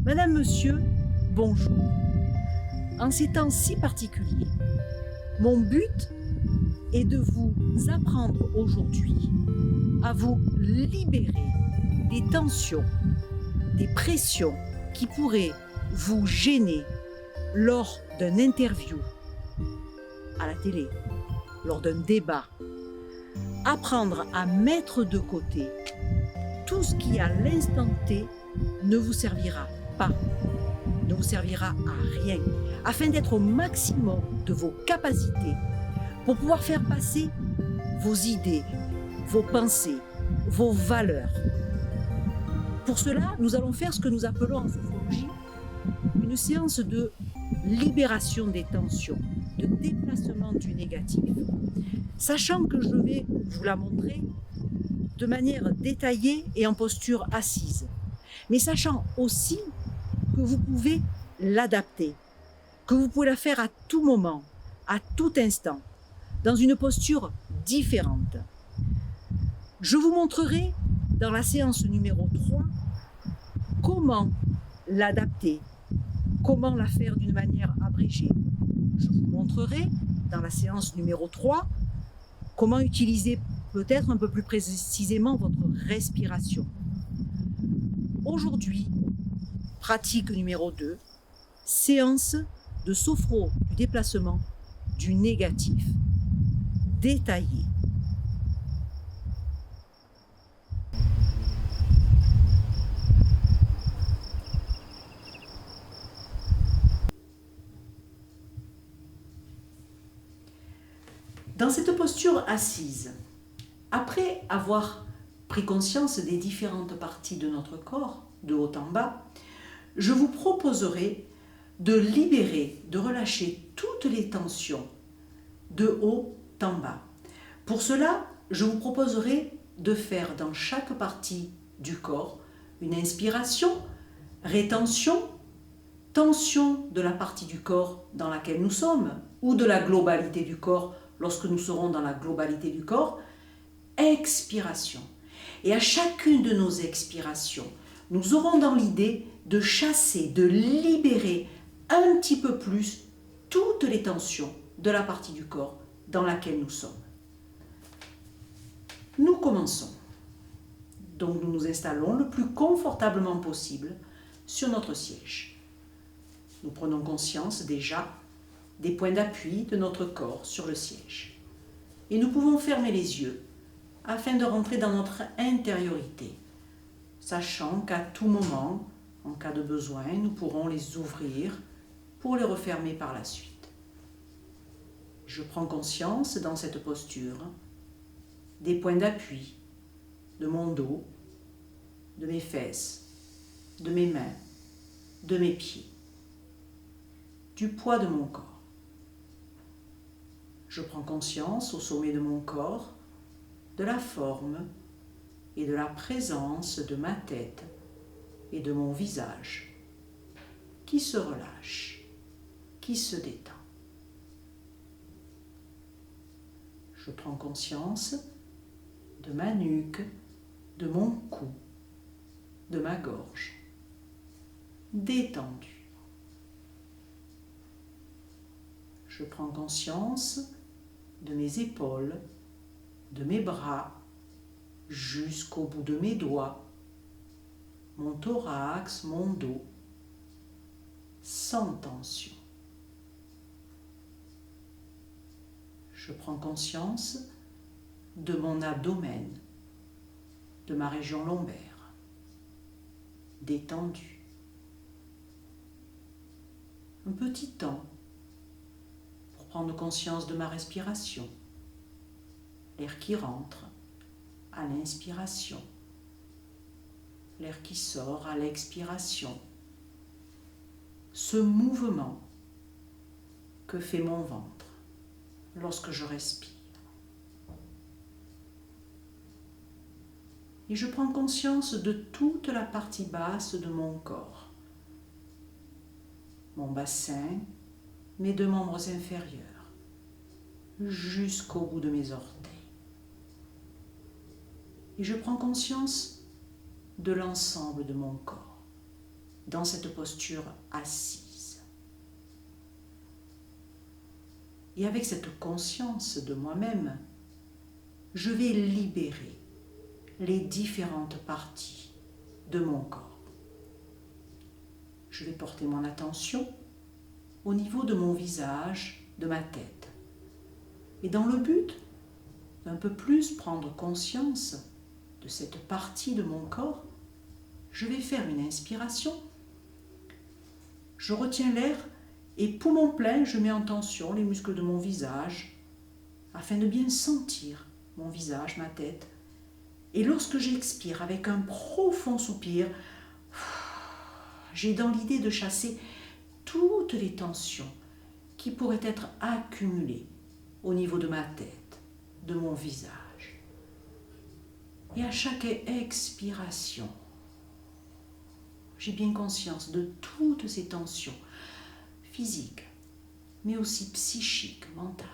Madame, Monsieur, bonjour. En ces temps si particuliers, mon but est de vous apprendre aujourd'hui à vous libérer des tensions, des pressions qui pourraient vous gêner lors d'une interview à la télé, lors d'un débat. Apprendre à mettre de côté tout ce qui à l'instant T ne vous servira pas, ne vous servira à rien, afin d'être au maximum de vos capacités pour pouvoir faire passer vos idées, vos pensées, vos valeurs. Pour cela, nous allons faire ce que nous appelons en sophrologie une séance de libération des tensions, de déplacement du négatif. Sachant que je vais vous la montrer de manière détaillée et en posture assise, mais sachant aussi que vous pouvez l'adapter, que vous pouvez la faire à tout moment, à tout instant, dans une posture différente. Je vous montrerai dans la séance numéro 3 comment l'adapter, comment la faire d'une manière abrégée. Je vous montrerai dans la séance numéro 3 comment utiliser peut-être un peu plus précisément votre respiration. Aujourd'hui, pratique numéro 2, séance de sophro du déplacement du négatif, détaillée. Dans cette posture assise, après avoir pris conscience des différentes parties de notre corps, de haut en bas, je vous proposerai de libérer, de relâcher toutes les tensions de haut en bas. Pour cela, je vous proposerai de faire dans chaque partie du corps une inspiration, rétention, tension de la partie du corps dans laquelle nous sommes ou de la globalité du corps lorsque nous serons dans la globalité du corps, expiration. Et à chacune de nos expirations, nous aurons dans l'idée de chasser, de libérer un petit peu plus toutes les tensions de la partie du corps dans laquelle nous sommes. Nous commençons. Donc nous nous installons le plus confortablement possible sur notre siège. Nous prenons conscience déjà des points d'appui de notre corps sur le siège. Et nous pouvons fermer les yeux afin de rentrer dans notre intériorité, sachant qu'à tout moment, en cas de besoin, nous pourrons les ouvrir pour les refermer par la suite. Je prends conscience dans cette posture des points d'appui de mon dos, de mes fesses, de mes mains, de mes pieds, du poids de mon corps. Je prends conscience au sommet de mon corps de la forme et de la présence de ma tête et de mon visage qui se relâche, qui se détend. Je prends conscience de ma nuque, de mon cou, de ma gorge, détendue. Je prends conscience de mes épaules, de mes bras, jusqu'au bout de mes doigts, mon thorax, mon dos, sans tension. Je prends conscience de mon abdomen, de ma région lombaire, détendue. Un petit temps pour prendre conscience de ma respiration, l'air qui rentre à l'inspiration, l'air qui sort à l'expiration, ce mouvement que fait mon ventre lorsque je respire. Et je prends conscience de toute la partie basse de mon corps, mon bassin, mes deux membres inférieurs, jusqu'au bout de mes orteils. Et je prends conscience de l'ensemble de mon corps, dans cette posture assise. Et avec cette conscience de moi-même, je vais libérer les différentes parties de mon corps. Je vais porter mon attention au niveau de mon visage, de ma tête. Et dans le but d'un peu plus prendre conscience de cette partie de mon corps, je vais faire une inspiration. Je retiens l'air et poumon plein, je mets en tension les muscles de mon visage afin de bien sentir mon visage, ma tête. Et lorsque j'expire avec un profond soupir, j'ai dans l'idée de chasser toutes les tensions qui pourraient être accumulées au niveau de ma tête, de mon visage. Et à chaque expiration, j'ai bien conscience de toutes ces tensions physiques, mais aussi psychiques, mentales,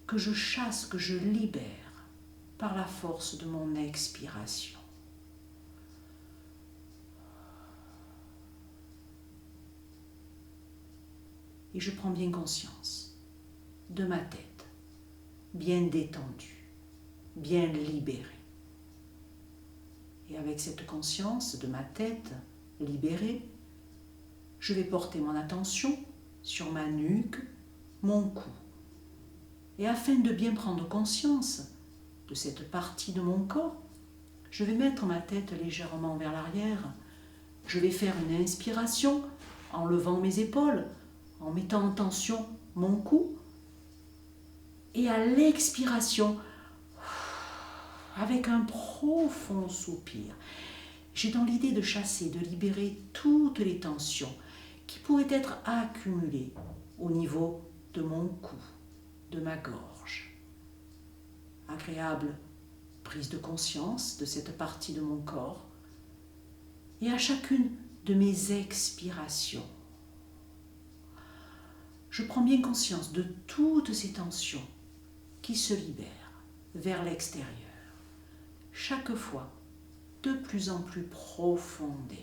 que je chasse, que je libère par la force de mon expiration. Et je prends bien conscience de ma tête, bien détendue, bien libérée. Et avec cette conscience de ma tête libérée, je vais porter mon attention sur ma nuque, mon cou. Et afin de bien prendre conscience de cette partie de mon corps, je vais mettre ma tête légèrement vers l'arrière. Je vais faire une inspiration en levant mes épaules, en mettant en tension mon cou. Et à l'expiration, avec un profond soupir, j'ai dans l'idée de chasser, de libérer toutes les tensions qui pourraient être accumulées au niveau de mon cou, de ma gorge. Agréable prise de conscience de cette partie de mon corps. Et à chacune de mes expirations, je prends bien conscience de toutes ces tensions qui se libèrent vers l'extérieur, chaque fois de plus en plus profondément.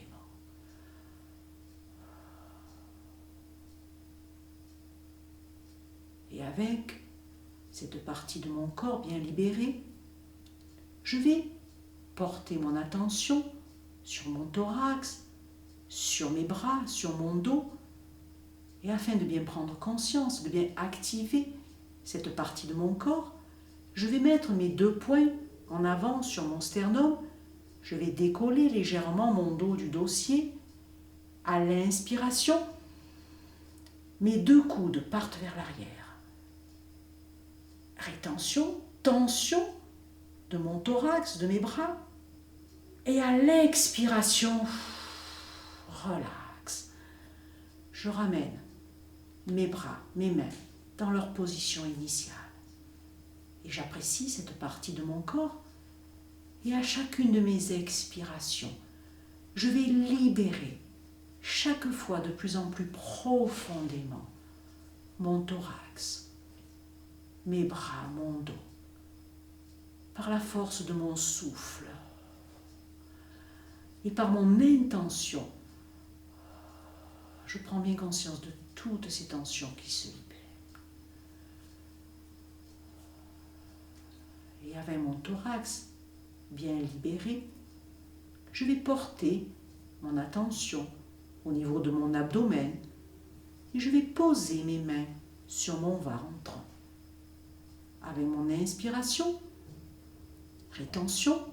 Et avec cette partie de mon corps bien libérée, je vais porter mon attention sur mon thorax, sur mes bras, sur mon dos, et afin de bien prendre conscience, de bien activer cette partie de mon corps, je vais mettre mes 2 poings en avant sur mon sternum, je vais décoller légèrement mon dos du dossier. À l'inspiration, mes 2 coudes partent vers l'arrière. Rétention, tension de mon thorax, de mes bras. Et à l'expiration, relax. Je ramène mes bras, mes mains dans leur position initiale. Et j'apprécie cette partie de mon corps. Et à chacune de mes expirations, je vais libérer chaque fois de plus en plus profondément mon thorax, mes bras, mon dos, par la force de mon souffle et par mon intention. Je prends bien conscience de toutes ces tensions qui se libèrent. Et avec mon thorax bien libéré, je vais porter mon attention au niveau de mon abdomen et je vais poser mes mains sur mon ventre. Avec mon inspiration, rétention,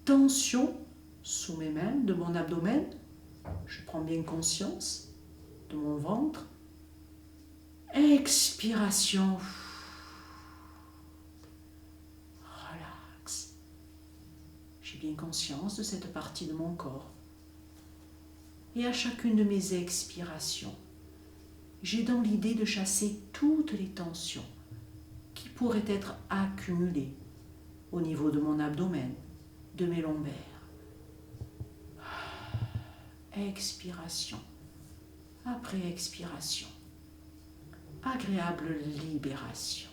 tension sous mes mains de mon abdomen, je prends bien conscience de mon ventre. Expiration, relax. J'ai bien conscience de cette partie de mon corps. Et à chacune de mes expirations, j'ai dans l'idée de chasser toutes les tensions qui pourraient être accumulées au niveau de mon abdomen, de mes lombaires. Expiration après expiration. Agréable libération.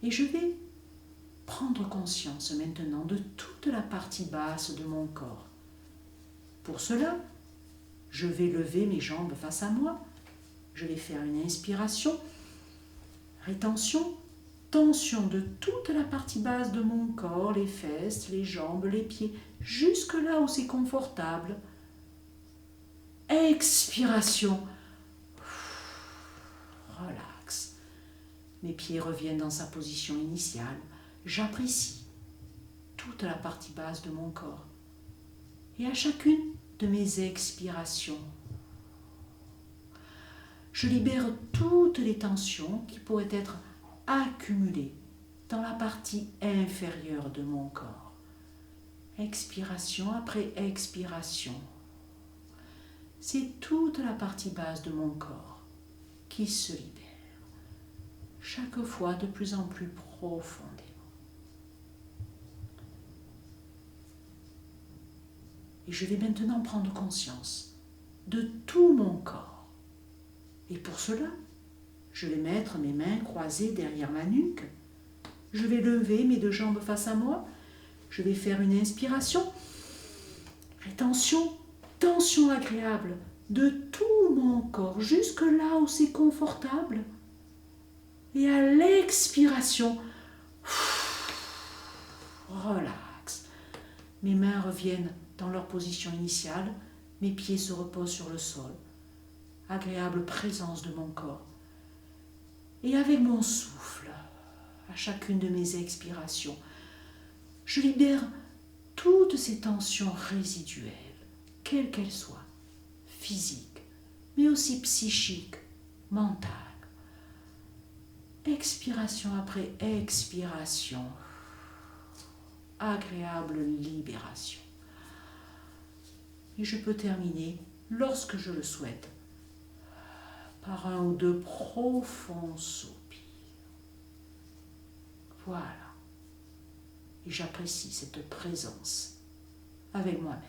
Et je vais prendre prendre conscience maintenant de toute la partie basse de mon corps. Pour cela, je vais lever mes jambes face à moi. Je vais faire une inspiration, rétention, tension de toute la partie basse de mon corps, les fesses, les jambes, les pieds, jusque là où c'est confortable. Expiration. Relax. Mes pieds reviennent dans sa position initiale. J'apprécie toute la partie basse de mon corps. Et à chacune de mes expirations, je libère toutes les tensions qui pourraient être accumulées dans la partie inférieure de mon corps. Expiration après expiration. C'est toute la partie basse de mon corps qui se libère, chaque fois de plus en plus profondément. Et je vais maintenant prendre conscience de tout mon corps. Et pour cela, je vais mettre mes mains croisées derrière ma nuque. Je vais lever mes deux jambes face à moi. Je vais faire une inspiration. Rétention, tension agréable de tout mon corps, jusque là où c'est confortable. Et à l'expiration, relax. Mes mains reviennent dans leur position initiale. Mes pieds se reposent sur le sol. Agréable présence de mon corps. Et avec mon souffle, à chacune de mes expirations, je libère toutes ces tensions résiduelles, quelles qu'elles soient, physiques, mais aussi psychiques, mentales. Expiration après expiration, agréable libération. Et je peux terminer, lorsque je le souhaite, par un ou deux profonds soupirs. Voilà. Et j'apprécie cette présence avec moi-même.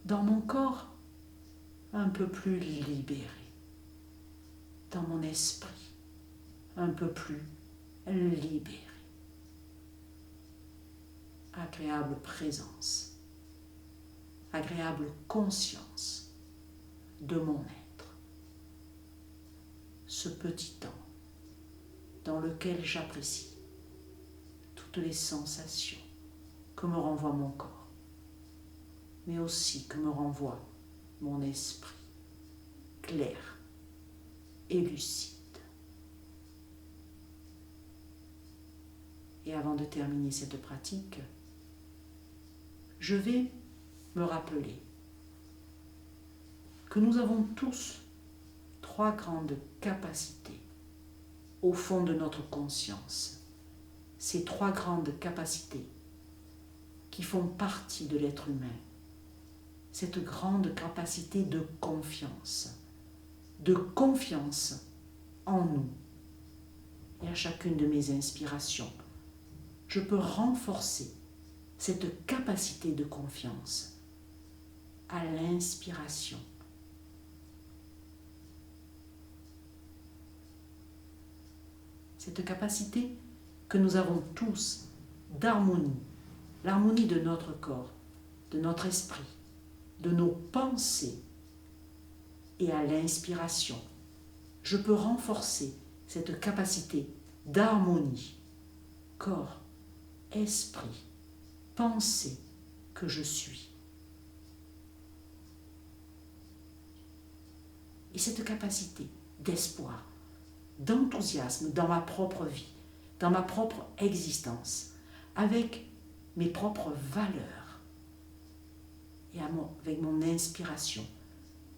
Dans mon corps, un peu plus libéré. Dans mon esprit, un peu plus libéré. Agréable présence, agréable conscience de mon être. Ce petit temps dans lequel j'apprécie toutes les sensations que me renvoie mon corps, mais aussi que me renvoie mon esprit, clair et lucide. Et avant de terminer cette pratique, je vais me rappeler que nous avons tous trois grandes capacités au fond de notre conscience. Ces trois grandes capacités qui font partie de l'être humain. Cette grande capacité de confiance en nous. Et à chacune de mes inspirations, je peux renforcer cette capacité de confiance à l'inspiration. Cette capacité que nous avons tous d'harmonie, l'harmonie de notre corps, de notre esprit, de nos pensées, et à l'inspiration, je peux renforcer cette capacité d'harmonie, corps, esprit, pensée que je suis. Et cette capacité d'espoir, d'enthousiasme dans ma propre vie, dans ma propre existence, avec mes propres valeurs. Et avec mon inspiration,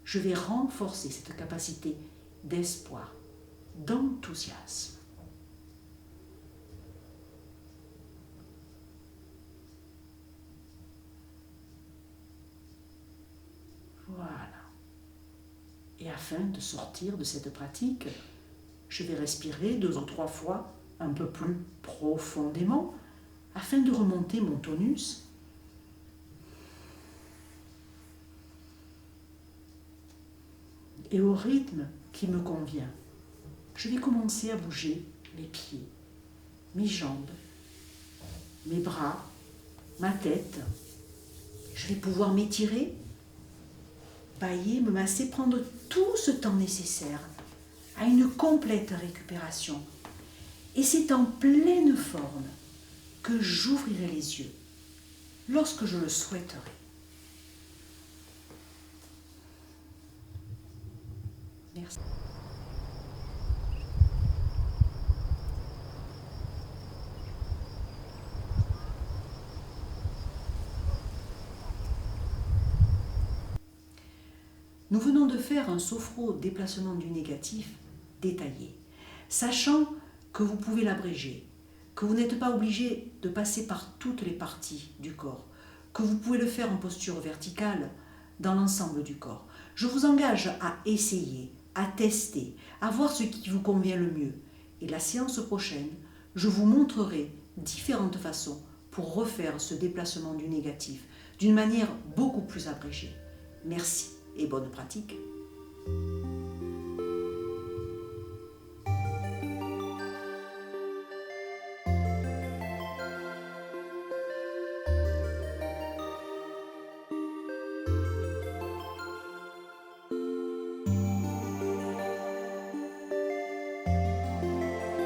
je vais renforcer cette capacité d'espoir, d'enthousiasme. Voilà. Et afin de sortir de cette pratique, je vais respirer 2 ou 3 fois un peu plus profondément afin de remonter mon tonus. Et au rythme qui me convient, je vais commencer à bouger mes pieds, mes jambes, mes bras, ma tête. Je vais pouvoir m'étirer, bailler, me masser, prendre tout ce temps nécessaire à une complète récupération. Et c'est en pleine forme que j'ouvrirai les yeux lorsque je le souhaiterai. Merci. Nous venons de faire un sophro déplacement du négatif détaillé, sachant que vous pouvez l'abréger, que vous n'êtes pas obligé de passer par toutes les parties du corps, que vous pouvez le faire en posture verticale dans l'ensemble du corps. Je vous engage à essayer, à tester, à voir ce qui vous convient le mieux. Et la séance prochaine, je vous montrerai différentes façons pour refaire ce déplacement du négatif d'une manière beaucoup plus abrégée. Merci et bonne pratique.